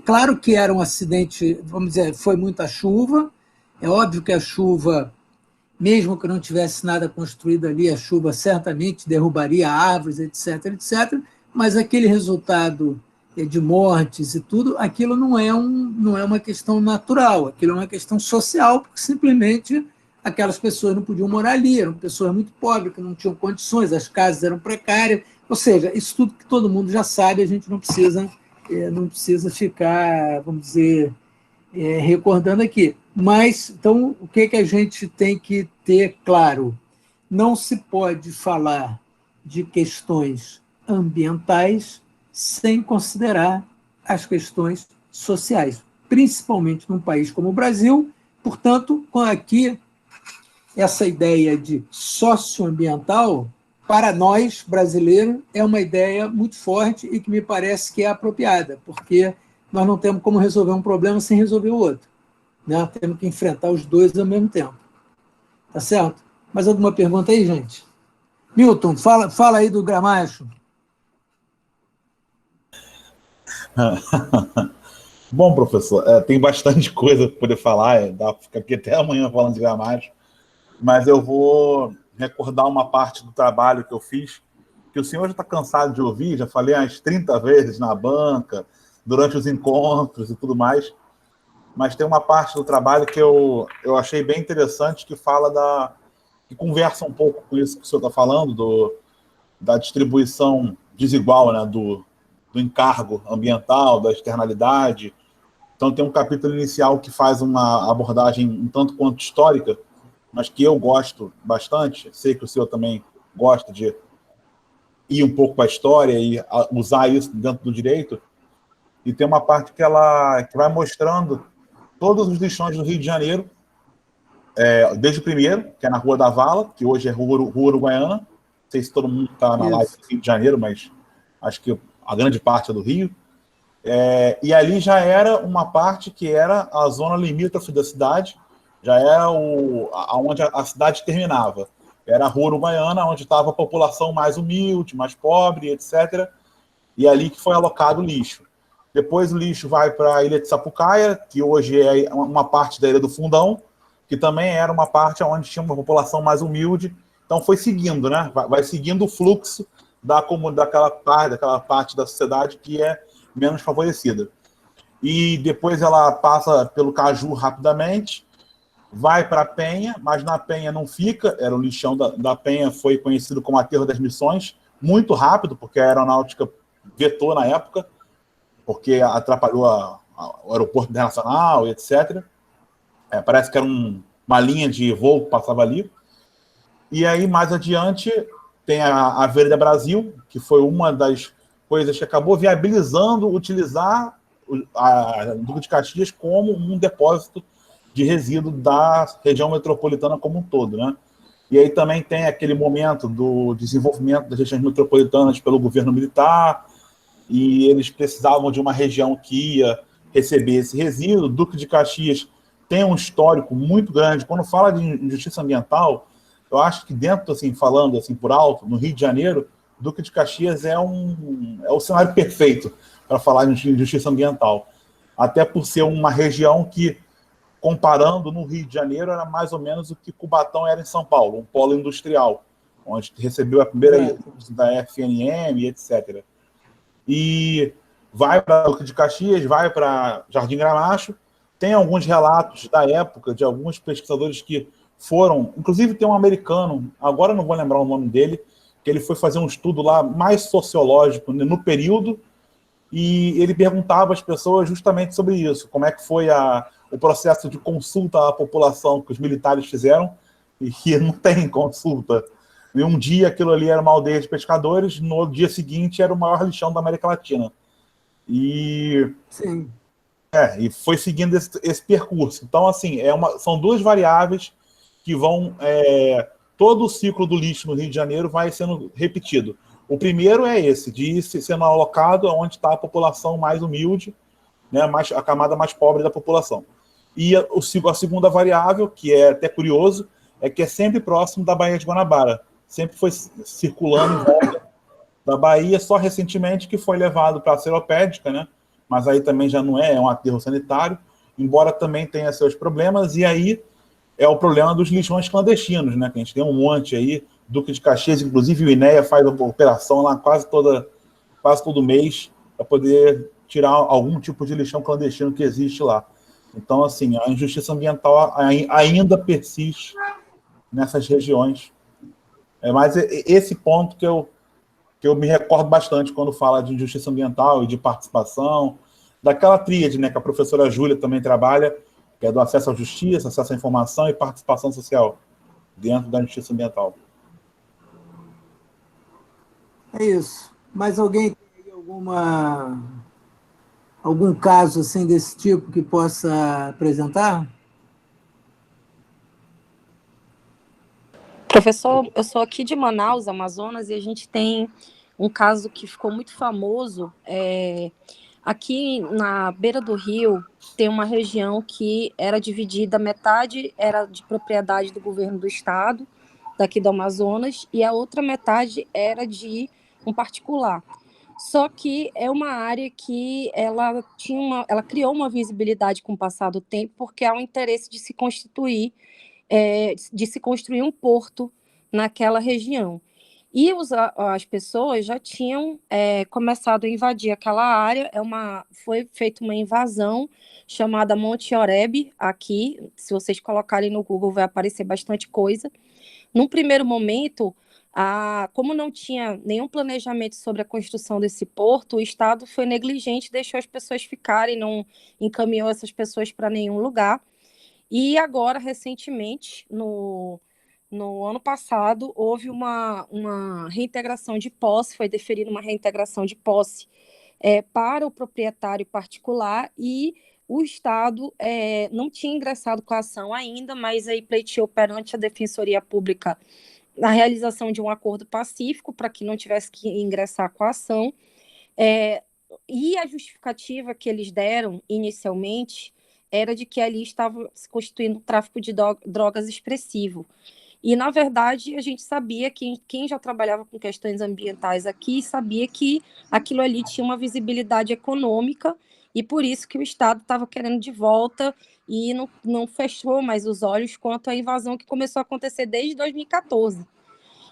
Claro que era um acidente, vamos dizer, foi muita chuva, é óbvio que a chuva, mesmo que não tivesse nada construído ali, a chuva certamente derrubaria árvores, etc., etc., mas aquele resultado de mortes e tudo, aquilo não é uma questão natural, aquilo é uma questão social, porque simplesmente aquelas pessoas não podiam morar ali, eram pessoas muito pobres, que não tinham condições, as casas eram precárias, ou seja, isso tudo que todo mundo já sabe, a gente não precisa ficar, vamos dizer, recordando aqui. Mas, então, o que a gente tem que ter claro? Não se pode falar de questões ambientais sem considerar as questões sociais, principalmente num país como o Brasil. Portanto, aqui, essa ideia de socioambiental, para nós, brasileiros, é uma ideia muito forte e que me parece que é apropriada, porque nós não temos como resolver um problema sem resolver o outro. Né? Temos que enfrentar os dois ao mesmo tempo. Tá certo? Mais alguma pergunta aí, gente? Milton, fala aí do Gramacho. Bom, professor, tem bastante coisa para poder falar, dá para ficar aqui até amanhã falando de Gramacho, mas eu vou recordar uma parte do trabalho que eu fiz, que o senhor já está cansado de ouvir, já falei umas 30 vezes na banca, durante os encontros e tudo mais, mas tem uma parte do trabalho que eu achei bem interessante, que fala que conversa um pouco com isso que o senhor está falando, da distribuição desigual, né, do encargo ambiental, da externalidade. Então tem um capítulo inicial que faz uma abordagem um tanto quanto histórica, mas que eu gosto bastante, sei que o senhor também gosta de ir um pouco para a história e usar isso dentro do direito, e tem uma parte que vai mostrando todos os lixões do Rio de Janeiro, desde o primeiro, que é na Rua da Vala, que hoje é Rua Uruguaiana. Não sei se todo mundo está na live do Rio de Janeiro, mas acho que a grande parte é do Rio. E ali já era uma parte que era a zona limítrofe da cidade, já era onde a cidade terminava. Era a Rua Uruguaiana, onde estava a população mais humilde, mais pobre, etc. E ali que foi alocado o lixo. Depois o lixo vai para a Ilha de Sapucaia, que hoje é uma parte da Ilha do Fundão, que também era uma parte onde tinha uma população mais humilde. Então foi seguindo, né? Vai seguindo o fluxo daquela parte da sociedade que é menos favorecida. E depois ela passa pelo Caju rapidamente, vai para a Penha, mas na Penha não fica, era o lixão da Penha, foi conhecido como Aterro das Missões, muito rápido, porque a aeronáutica vetou na época, porque atrapalhou o aeroporto internacional e etc. Parece que era uma linha de voo que passava ali. E aí, mais adiante, tem a Avenida Brasil, que foi uma das coisas que acabou viabilizando utilizar a Duque de Caxias como um depósito de resíduo da região metropolitana como um todo, né? E aí também tem aquele momento do desenvolvimento das regiões metropolitanas pelo governo militar, e eles precisavam de uma região que ia receber esse resíduo. O Duque de Caxias tem um histórico muito grande. Quando fala de injustiça ambiental, eu acho que dentro, assim, falando assim por alto, no Rio de Janeiro, o Duque de Caxias é o cenário perfeito para falar de injustiça ambiental. Até por ser uma região que, comparando no Rio de Janeiro, era mais ou menos o que Cubatão era em São Paulo, um polo industrial, onde recebeu a primeira da FNM, etc. E vai para Duque de Caxias, vai para Jardim Gramacho. Tem alguns relatos da época de alguns pesquisadores que foram, inclusive tem um americano, agora não vou lembrar o nome dele, que ele foi fazer um estudo lá mais sociológico no período, e ele perguntava às pessoas justamente sobre isso, como é que foi o processo de consulta à população que os militares fizeram, e que não tem consulta. E um dia aquilo ali era uma aldeia de pescadores, no dia seguinte era o maior lixão da América Latina. E Sim. E foi seguindo esse percurso. Então, assim, são duas variáveis que vão... todo o ciclo do lixo no Rio de Janeiro vai sendo repetido. O primeiro é esse, de ir sendo alocado onde está a população mais humilde, né, a camada mais pobre da população. E a segunda variável, que é até curioso, é que é sempre próximo da Baía de Guanabara. Sempre foi circulando em volta da Bahia, só recentemente que foi levado para a Seropédica, né? Mas aí também já não é um aterro sanitário, embora também tenha seus problemas, e aí é o problema dos lixões clandestinos, né? Que a gente tem um monte aí, Duque de Caxias, inclusive o INEA faz uma operação lá quase todo mês para poder tirar algum tipo de lixão clandestino que existe lá. Então, assim, a injustiça ambiental ainda persiste nessas regiões. Mas esse ponto que eu me recordo bastante quando fala de injustiça ambiental e de participação, daquela tríade, né, que a professora Júlia também trabalha, que é do acesso à justiça, acesso à informação e participação social dentro da justiça ambiental. É isso. Mais alguém tem algum caso assim desse tipo que possa apresentar? Professor, eu sou aqui de Manaus, Amazonas, e a gente tem um caso que ficou muito famoso. Aqui na beira do rio tem uma região que era dividida, metade era de propriedade do governo do estado, daqui do Amazonas, e a outra metade era de um particular. Só que é uma área que ela criou uma visibilidade com o passar do tempo, porque há um interesse de se construir um porto naquela região. E as pessoas já tinham começado a invadir aquela área. Foi feita uma invasão chamada Monte Oreb aqui. Se vocês colocarem no Google, vai aparecer bastante coisa. Num primeiro momento, Como não tinha nenhum planejamento sobre a construção desse porto, o Estado foi negligente, deixou as pessoas ficarem, não encaminhou essas pessoas para nenhum lugar. E agora, recentemente, no ano passado, houve uma reintegração de posse, foi deferida uma reintegração de posse para o proprietário particular, e o Estado não tinha ingressado com a ação ainda, mas aí pleiteou perante a Defensoria Pública a realização de um acordo pacífico para que não tivesse que ingressar com a ação. E a justificativa que eles deram inicialmente era de que ali estava se constituindo um tráfico de drogas expressivo. E, na verdade, a gente sabia que quem já trabalhava com questões ambientais aqui sabia que aquilo ali tinha uma visibilidade econômica, e por isso que o Estado estava querendo de volta e não fechou mais os olhos quanto à invasão que começou a acontecer desde 2014.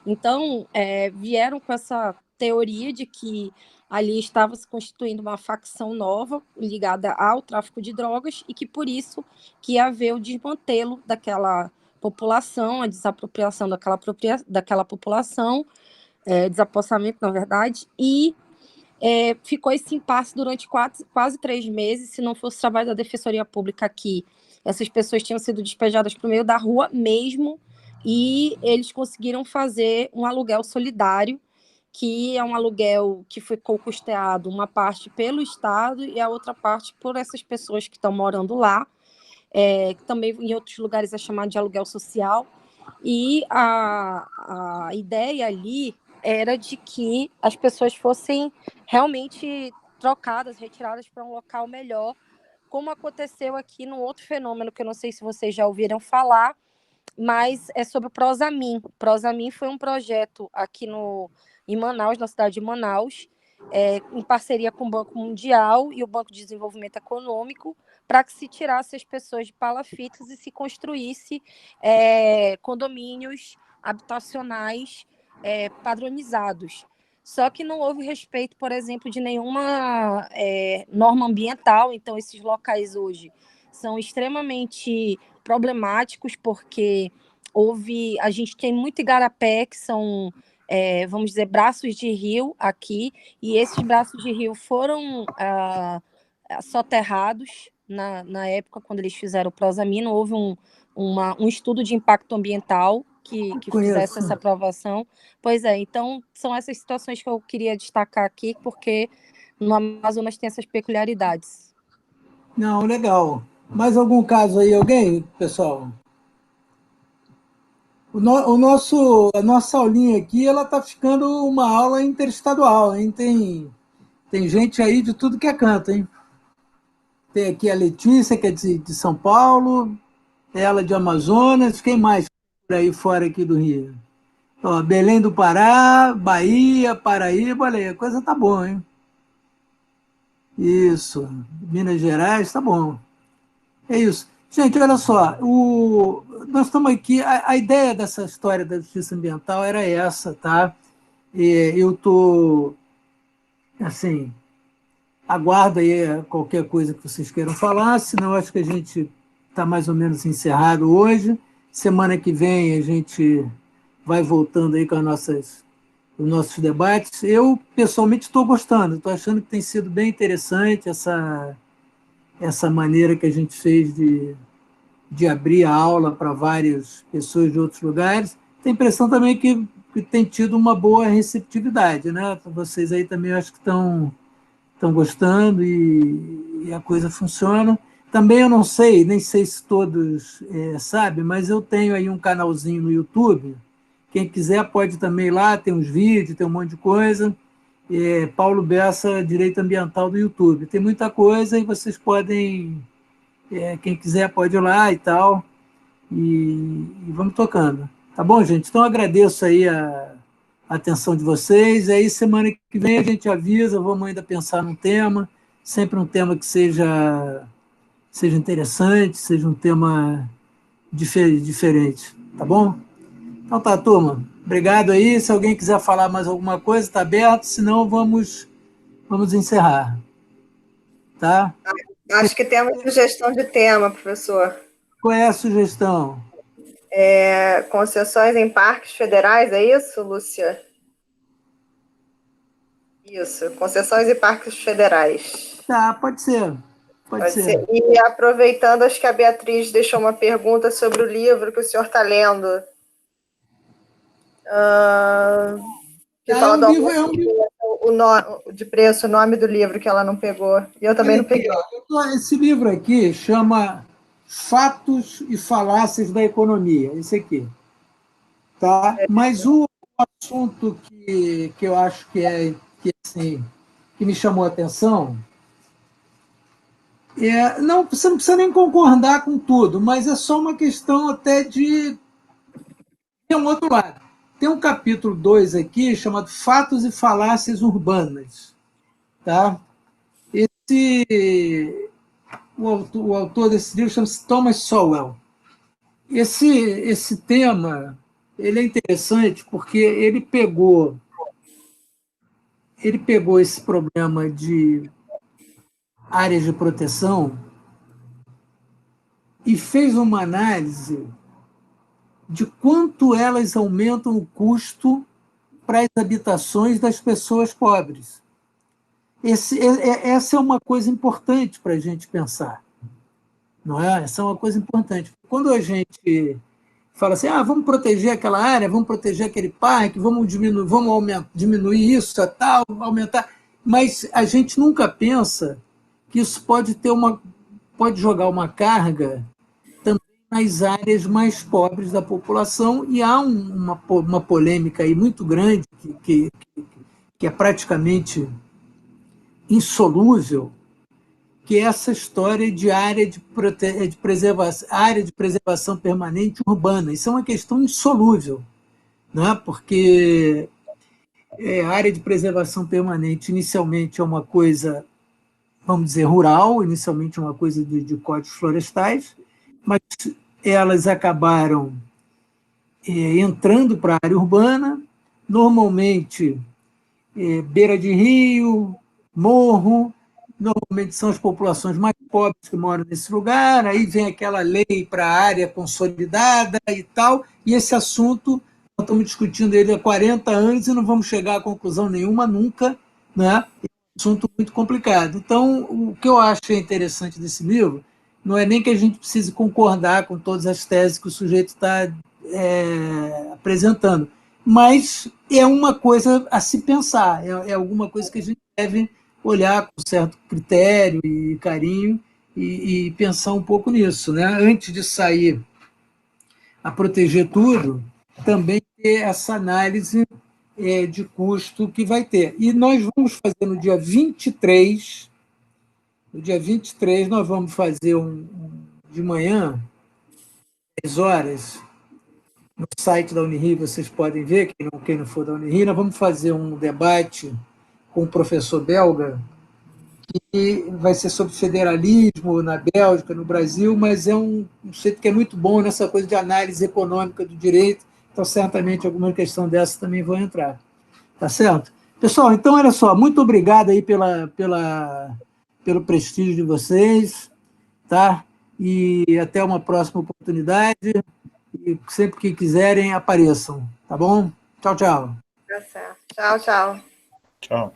Então, vieram com essa teoria de que ali estava se constituindo uma facção nova ligada ao tráfico de drogas e que, por isso, que ia haver o desmantelo daquela população, a desapropriação daquela população, desapossamento, na verdade, e ficou esse impasse durante quase 3 meses. Se não fosse o trabalho da Defensoria Pública aqui, essas pessoas tinham sido despejadas para o meio da rua mesmo, e eles conseguiram fazer um aluguel solidário, que é um aluguel que ficou custeado uma parte pelo Estado e a outra parte por essas pessoas que estão morando lá, que também em outros lugares é chamado de aluguel social. E a ideia ali era de que as pessoas fossem realmente trocadas, retiradas para um local melhor, como aconteceu aqui num outro fenômeno que eu não sei se vocês já ouviram falar, mas é sobre o Prosamin. Prosamin foi um projeto aqui em Manaus, na cidade de Manaus, em parceria com o Banco Mundial e o Banco de Desenvolvimento Econômico, para que se tirasse as pessoas de palafitas e se construísse condomínios habitacionais padronizados. Só que não houve respeito, por exemplo, de nenhuma norma ambiental. Então, esses locais hoje são extremamente problemáticos, porque a gente tem muito igarapé, que são, vamos dizer, braços de rio aqui, e esses braços de rio foram soterrados na época, quando eles fizeram o Prosamin. Não houve um estudo de impacto ambiental que fizesse essa aprovação. Pois é, então são essas situações que eu queria destacar aqui, porque no Amazonas tem essas peculiaridades. Não, legal. Mais algum caso aí, alguém, pessoal? A nossa aulinha aqui, ela está ficando uma aula interestadual, hein? Tem gente aí de tudo que é canto, hein? Tem aqui a Letícia, que é de São Paulo, ela de Amazonas, quem mais por aí fora aqui do Rio? Ó, Belém do Pará, Bahia, Paraíba, olha aí, a coisa tá boa, hein? Isso, Minas Gerais, tá bom. É isso. Gente, olha só, nós estamos aqui, a ideia dessa história da justiça ambiental era essa, tá? Eu estou, assim, aguardo aí qualquer coisa que vocês queiram falar, senão acho que a gente está mais ou menos encerrado hoje. Semana que vem a gente vai voltando aí com os nossos debates. Eu, pessoalmente, estou gostando, estou achando que tem sido bem interessante essa maneira que a gente fez de abrir a aula para várias pessoas de outros lugares. Tem a impressão também que tem tido uma boa receptividade, né? Vocês aí também acho que estão gostando e a coisa funciona. Também eu não sei, nem sei se todos sabem, mas eu tenho aí um canalzinho no YouTube. Quem quiser pode também ir lá, tem uns vídeos, tem um monte de coisa. Paulo Bessa, Direito Ambiental do YouTube. Tem muita coisa e vocês podem, quem quiser pode ir lá e tal. E vamos tocando. Tá bom, gente? Então agradeço aí a atenção de vocês. Aí semana que vem a gente avisa, vamos ainda pensar num tema, sempre um tema que seja interessante, seja um tema diferente, tá bom? Então tá, turma. Obrigado aí. Se alguém quiser falar mais alguma coisa, está aberto, senão vamos encerrar. Tá? Acho que temos sugestão de tema, professor. Qual é a sugestão? Concessões em parques federais, é isso, Lúcia? Isso, concessões e parques federais. Tá, pode ser. Pode ser. E aproveitando, acho que a Beatriz deixou uma pergunta sobre o livro que o senhor está lendo. Que fala do de preço, o nome do livro que ela não pegou. E eu também não peguei. Esse livro aqui chama Fatos e Falácias da Economia, esse aqui. Tá? Mas o assunto que eu acho assim, que me chamou a atenção não, você não precisa nem concordar com tudo, mas é só uma questão até de ter um outro lado. Tem um capítulo 2 aqui chamado Fatos e Falácias Urbanas. Tá? O autor desse livro chama-se Thomas Sowell. Esse tema ele é interessante porque ele pegou esse problema de áreas de proteção e fez uma análise de quanto elas aumentam o custo para as habitações das pessoas pobres. Essa é uma coisa importante para a gente pensar, não é? Essa é uma coisa importante. Quando a gente fala assim, vamos proteger aquela área, vamos proteger aquele parque, vamos diminuir isso, tal, aumentar, mas a gente nunca pensa que isso pode jogar uma carga também nas áreas mais pobres da população, e há uma polêmica aí muito grande que é praticamente insolúvel, que é essa história de área de preservação permanente urbana. Isso é uma questão insolúvel, não é? Porque a área de preservação permanente inicialmente é uma coisa, vamos dizer, rural, inicialmente é uma coisa de códigos florestais, mas elas acabaram entrando para a área urbana, normalmente beira de rio, morro, normalmente são as populações mais pobres que moram nesse lugar, aí vem aquela lei para a área consolidada e tal, e esse assunto, nós estamos discutindo ele há 40 anos e não vamos chegar a conclusão nenhuma nunca, né? É um assunto muito complicado. Então, o que eu acho interessante desse livro não é nem que a gente precise concordar com todas as teses que o sujeito está apresentando, mas é uma coisa a se pensar, é alguma coisa que a gente deve olhar com certo critério e carinho e pensar um pouco nisso, né? Antes de sair a proteger tudo, também ter essa análise de custo que vai ter. E nós vamos fazer no dia 23, nós vamos fazer de manhã, 10 horas, no site da Unirio, vocês podem ver, quem não for da Unirio, nós vamos fazer um debate com um professor belga, que vai ser sobre federalismo na Bélgica, no Brasil, mas é um sujeito que é muito bom nessa coisa de análise econômica do direito, então certamente alguma questão dessa também vão entrar. Tá certo? Pessoal, então, olha só, muito obrigado aí pelo prestígio de vocês, tá? E até uma próxima oportunidade, e sempre que quiserem, apareçam, tá bom? Tchau, tchau. Tá certo. Tchau, tchau. Tchau.